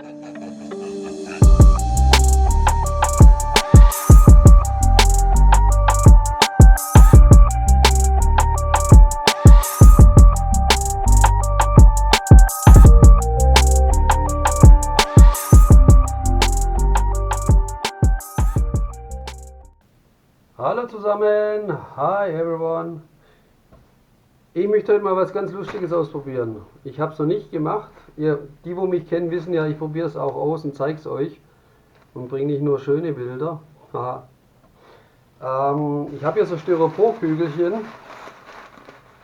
Hallo zusammen, hi everyone. Ich möchte heute mal was ganz Lustiges ausprobieren. Ich habe es noch nicht gemacht. Die, wo mich kennen, wissen ja, ich probiere es auch aus und zeige es euch. Und bringe nicht nur schöne Bilder. Haha. Ich habe hier so Styropor-Kügelchen.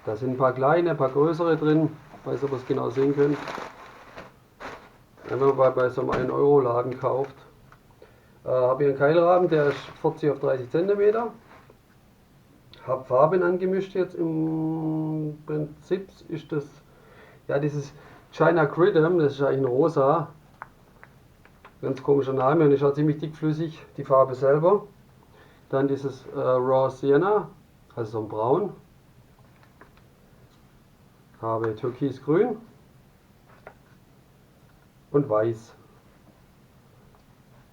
Da sind ein paar kleine, ein paar größere drin. Ich weiß nicht, ob ihr es genau sehen könnt. Wenn man bei so einem 1-Euro-Laden kauft. Habe hier einen Keilrahmen, der ist 40 auf 30 cm. Habe Farben angemischt jetzt. Im Prinzip ist das ja dieses China Gridem, das ist eigentlich ein rosa. Ganz komischer Name und ist auch ziemlich dickflüssig, die Farbe selber. Dann dieses Raw Sienna, also so ein Braun. Habe Türkisgrün und Weiß.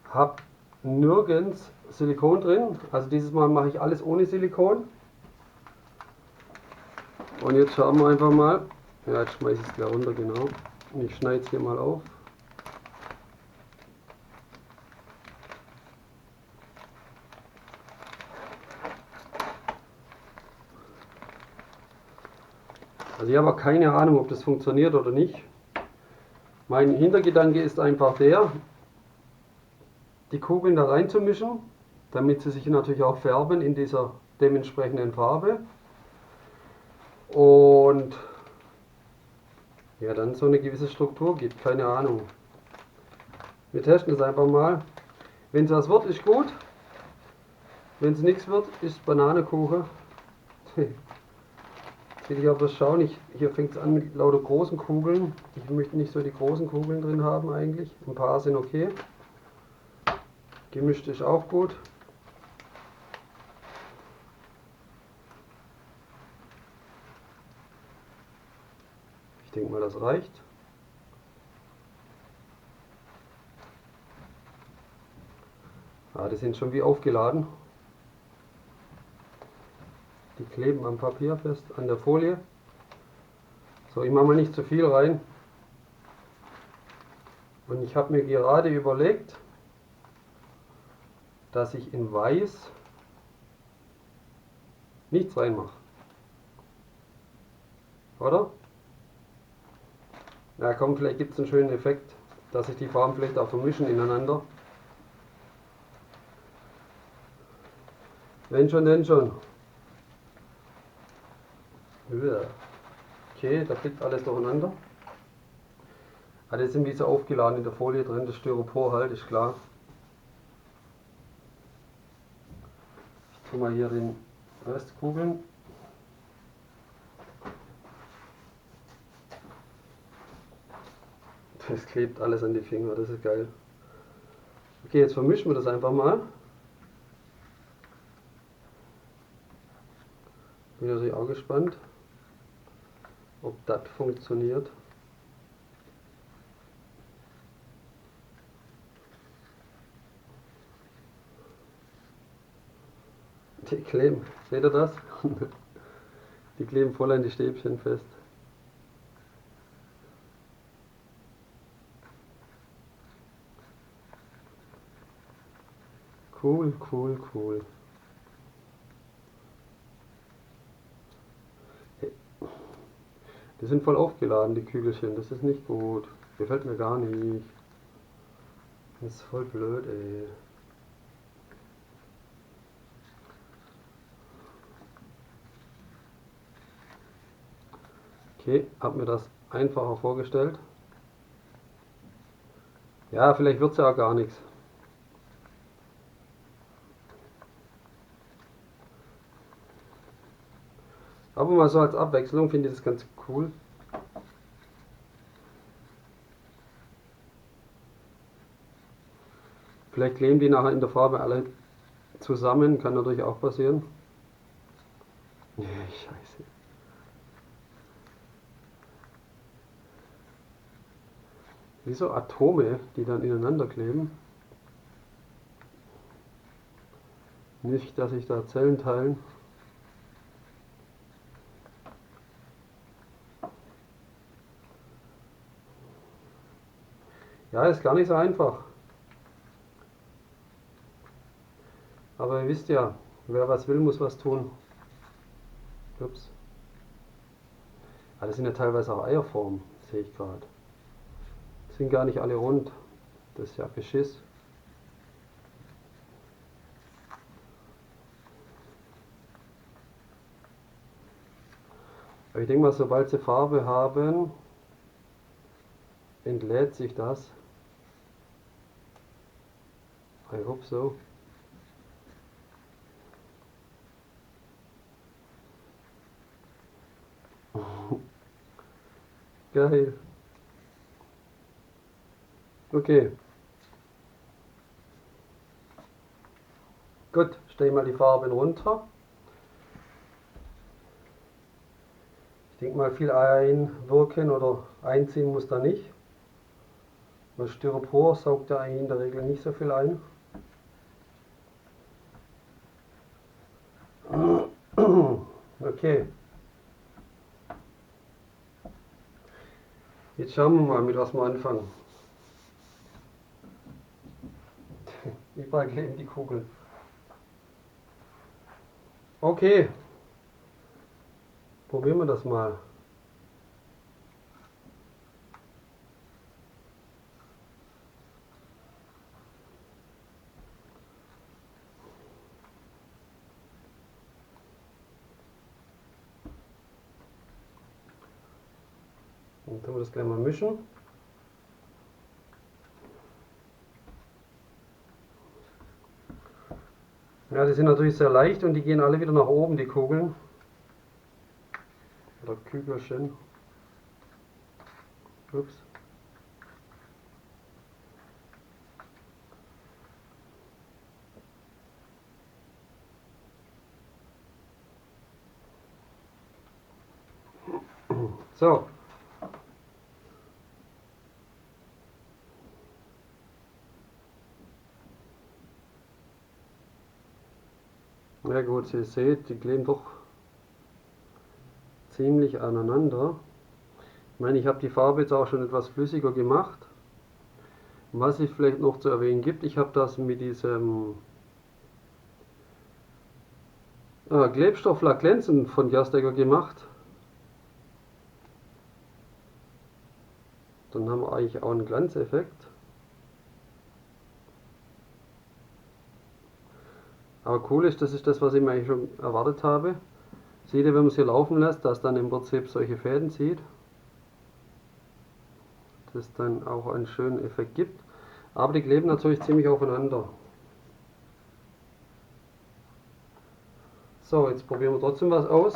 Habe nirgends Silikon drin, also dieses Mal mache ich alles ohne Silikon. Und jetzt schauen wir einfach mal. Ja, jetzt schmeiße ich es gleich runter, genau. Ich schneide es hier mal auf. Also ich habe auch keine Ahnung, ob das funktioniert oder nicht. Mein Hintergedanke ist einfach der, die Kugeln da reinzumischen, damit sie sich natürlich auch färben in dieser dementsprechenden Farbe. Und ja, dann so eine gewisse Struktur gibt, keine Ahnung. Wir testen es einfach mal. Wenn es was wird, ist gut. Wenn es nichts wird, ist Bananenkuchen. Jetzt will ich aber schauen, hier fängt es an mit lauter großen Kugeln. Ich möchte nicht so die großen Kugeln drin haben eigentlich. Ein paar sind okay. Gemischt ist auch gut. Ich denke mal, das reicht. Ah, die sind schon wie aufgeladen. Die kleben am Papier fest, an der Folie. So, ich mache mal nicht zu viel rein. Und ich habe mir gerade überlegt, dass ich in Weiß nichts reinmache. Oder? Na komm, vielleicht gibt es einen schönen Effekt, dass sich die Farben vielleicht auch vermischen ineinander. Wenn schon, denn schon. Okay, da fliegt alles durcheinander. Ah, die sind wie so aufgeladen in der Folie drin, das Styropor halt, ist klar. Ich tue mal hier den Restkugeln. Das klebt alles an die Finger, das ist geil. Okay, jetzt vermischen wir das einfach mal. Bin natürlich auch gespannt, ob das funktioniert. Die kleben, seht ihr das? Die kleben voll an die Stäbchen fest. Cool, cool, cool. Die sind voll aufgeladen, die Kügelchen. Das ist nicht gut. Gefällt mir gar nicht. Das ist voll blöd, ey. Okay, hab mir das einfacher vorgestellt. Ja, vielleicht wird es ja auch gar nichts. Aber mal so als Abwechslung finde ich das ganz cool. Vielleicht kleben die nachher in der Farbe alle zusammen, kann natürlich auch passieren. Nee, scheiße. wie so Atome, die dann ineinander kleben. Nicht, dass sich da Zellen teilen. Ja, ist gar nicht so einfach. Aber ihr wisst ja, wer was will, muss was tun. Ups. Ah, das sind ja teilweise auch Eierformen, sehe ich gerade. Sind gar nicht alle rund. Das ist ja Beschiss. Aber ich denke mal, sobald sie Farbe haben, entlädt sich das. I hope so. Geil. Okay. Gut, stell mal die Farben runter. Ich denke mal, viel einwirken oder einziehen muss da nicht. Weil Styropor saugt ja eigentlich in der Regel nicht so viel ein. Okay. Jetzt schauen wir mal, mit was wir anfangen. Überall kleben die Kugeln. Okay. Probieren wir das mal. Dann tun wir das gleich mal mischen. Ja, die sind natürlich sehr leicht und die gehen alle wieder nach oben, die Kugeln. Oder Kügelchen. Ups. So. Ja gut, ihr seht, die kleben doch ziemlich aneinander. Ich meine, ich habe die Farbe jetzt auch schon etwas flüssiger gemacht. Was es vielleicht noch zu erwähnen gibt, ich habe das mit diesem Klebstofflack glänzend von Gerstecker gemacht. Dann haben wir eigentlich auch einen Glanzeffekt. Aber cool ist, das ist das, was ich mir eigentlich schon erwartet habe. Seht ihr, wenn man es hier laufen lässt, dass dann im Prinzip solche Fäden zieht. Das dann auch einen schönen Effekt gibt. Aber die kleben natürlich ziemlich aufeinander. So, jetzt probieren wir trotzdem was aus.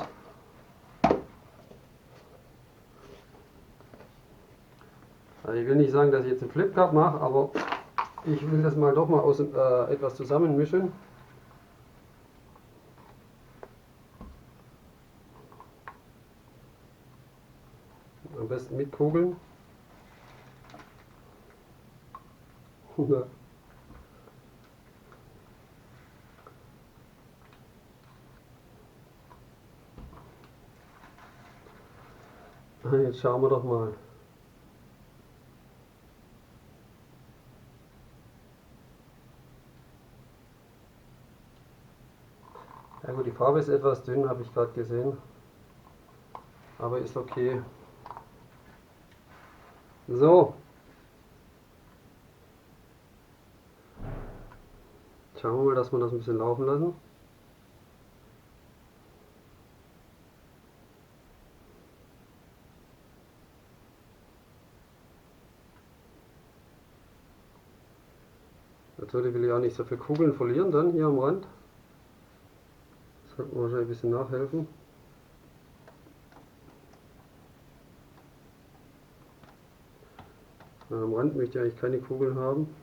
Also ich will nicht sagen, dass ich jetzt einen Flip Cup mache, aber ich will das mal doch mal etwas zusammenmischen. Am besten mit Kugeln. Jetzt schauen wir doch mal. Ja gut, die Farbe ist etwas dünn, habe ich gerade gesehen. Aber ist okay. So. Schauen wir mal, dass wir das ein bisschen laufen lassen. Natürlich will ich auch nicht so viele Kugeln verlieren dann hier am Rand. Sollten wir wahrscheinlich ein bisschen nachhelfen. Am Rand möchte ich eigentlich keine Kugeln haben.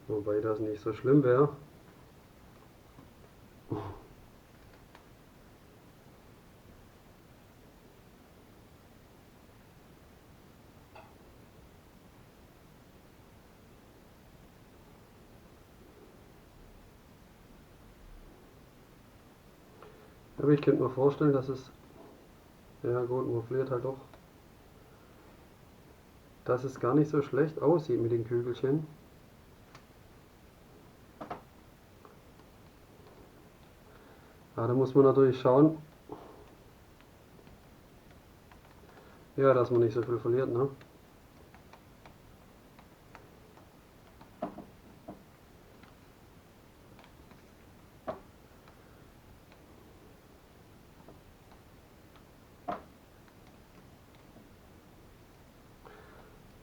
Wobei das nicht so schlimm wäre. Aber ich könnte mir vorstellen, dass es, ja gut, man verliert halt doch, dass es gar nicht so schlecht aussieht mit den Kügelchen. Aber da muss man natürlich schauen, ja, dass man nicht so viel verliert, ne?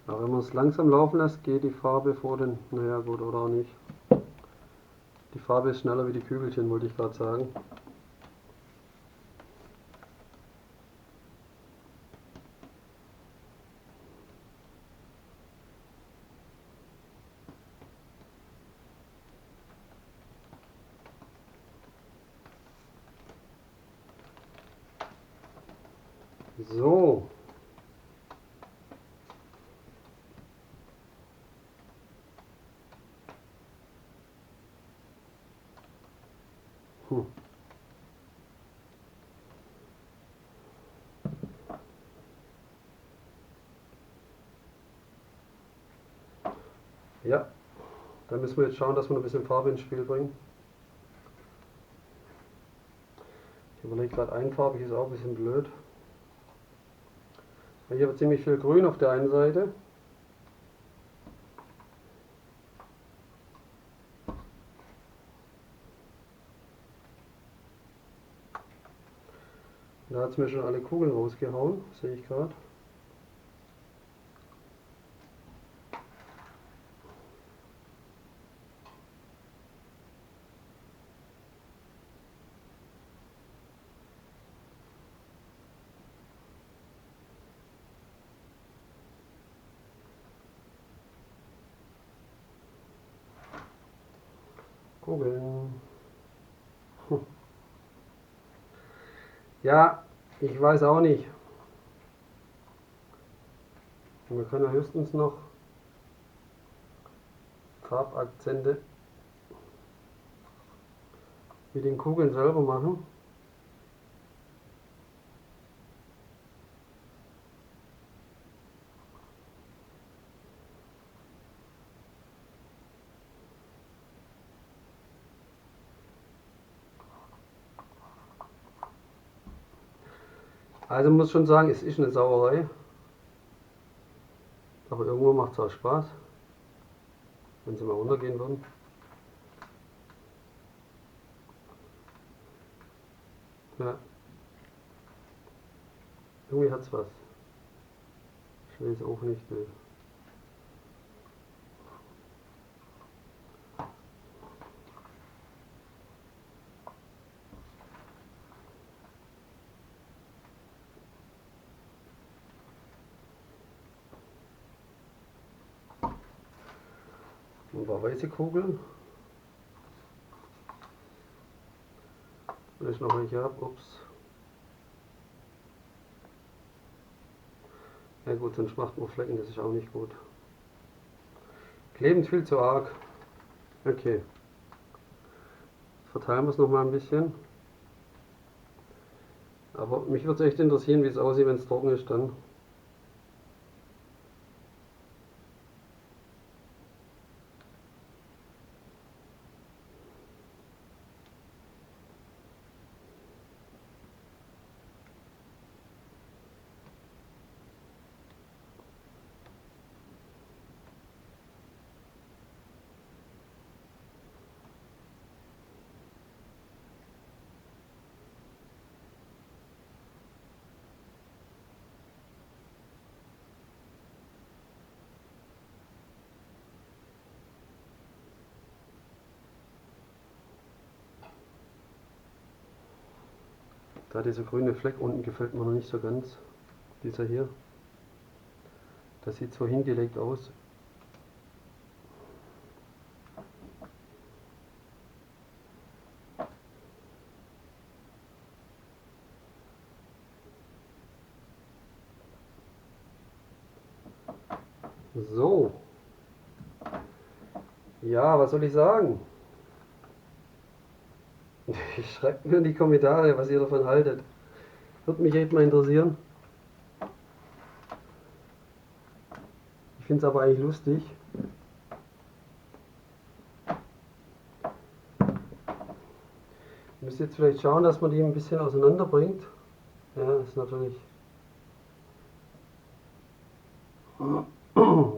Aber wenn man es langsam laufen lässt, geht die Farbe vor den, naja gut, oder auch nicht. Die Farbe ist schneller wie die Kügelchen, wollte ich gerade sagen. So. Hm. Ja, da müssen wir jetzt schauen, dass wir ein bisschen Farbe ins Spiel bringen. Ich überlege gerade, einfarbig ist auch ein bisschen blöd. Ich habe ziemlich viel Grün auf der einen Seite. Da hat es mir schon alle Kugeln rausgehauen, sehe ich gerade. Kugeln. Ja, ich weiß auch nicht. Wir können ja höchstens noch Farbakzente mit den Kugeln selber machen. Also muss schon sagen, es ist eine Sauerei. Aber irgendwo macht es auch Spaß, wenn sie mal runtergehen würden. Ja, irgendwie hat es was. Ich weiß auch nicht. Ne. Ein paar weiße Kugeln. Wenn ich noch welche habe, ups. Ja gut, sonst macht man Flecken, das ist auch nicht gut. Kleben viel zu arg. Okay. Verteilen wir es nochmal ein bisschen. Aber mich würde es echt interessieren, wie es aussieht, wenn es trocken ist dann. Da dieser grüne Fleck unten gefällt mir noch nicht so ganz. Dieser hier. Das sieht so hingelegt aus. So. Ja, was soll ich sagen? Schreibt mir in die Kommentare, was ihr davon haltet. Würde mich echt mal interessieren. Ich finde es aber eigentlich lustig. Ihr müsst jetzt vielleicht schauen, dass man die ein bisschen auseinander bringt. Ja, das ist natürlich,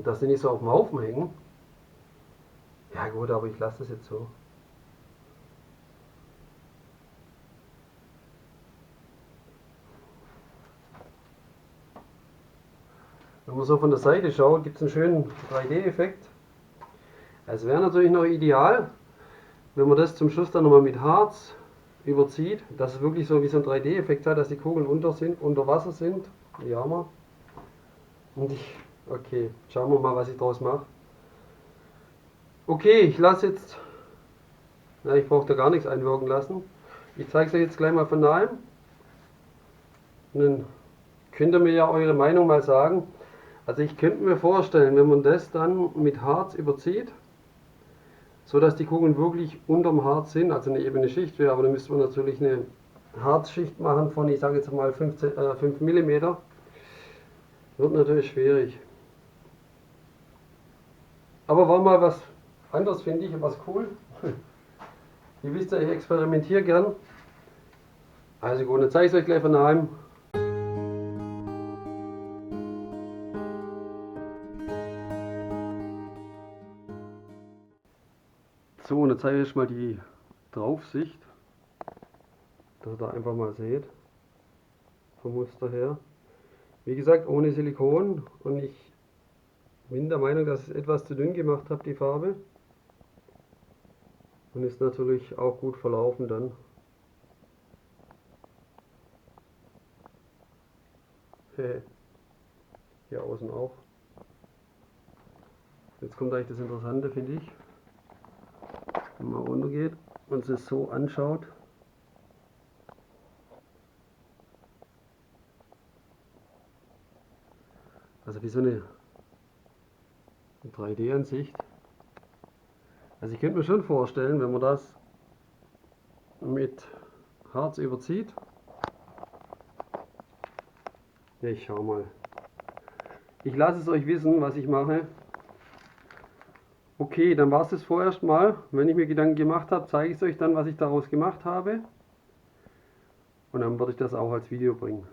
dass die nicht so auf dem Haufen hängen. Ja gut, aber ich lasse das jetzt so. Wenn man so von der Seite schaut, gibt es einen schönen 3D-Effekt. Es wäre natürlich noch ideal, wenn man das zum Schluss dann nochmal mit Harz überzieht, dass es wirklich so wie so ein 3D-Effekt hat, dass die Kugeln unter Wasser sind. Ja, mal. Okay, schauen wir mal, was ich daraus mache. Okay, ich lasse jetzt, ich brauche da gar nichts einwirken lassen. Ich zeige es euch jetzt gleich mal von nahem. Und dann könnt ihr mir ja eure Meinung mal sagen. Also ich könnte mir vorstellen, wenn man das dann mit Harz überzieht, so dass die Kugeln wirklich unterm Harz sind, also eine ebene Schicht wäre, aber dann müsste man natürlich eine Harzschicht machen von, ich sage jetzt mal 5 mm. Wird natürlich schwierig. Aber war mal was anderes, finde ich, was cool. Ihr wisst ja, ich experimentiere gern. Also gut, dann zeige ich es euch gleich von daheim. So, und jetzt zeige ich euch mal die Draufsicht, dass ihr da einfach mal seht, vom Muster her. Wie gesagt, ohne Silikon, und ich bin der Meinung, dass ich es etwas zu dünn gemacht habe, die Farbe. Und ist natürlich auch gut verlaufen dann. Hier außen auch. Jetzt kommt eigentlich das Interessante, finde ich. Wenn man runter geht und es so anschaut. Also wie so eine 3D-Ansicht. Also ich könnte mir schon vorstellen, wenn man das mit Harz überzieht. Ich schau mal. Ich lasse es euch wissen, was ich mache. Okay, dann war es das vorerst mal. Wenn ich mir Gedanken gemacht habe, zeige ich es euch dann, was ich daraus gemacht habe. Und dann würde ich das auch als Video bringen.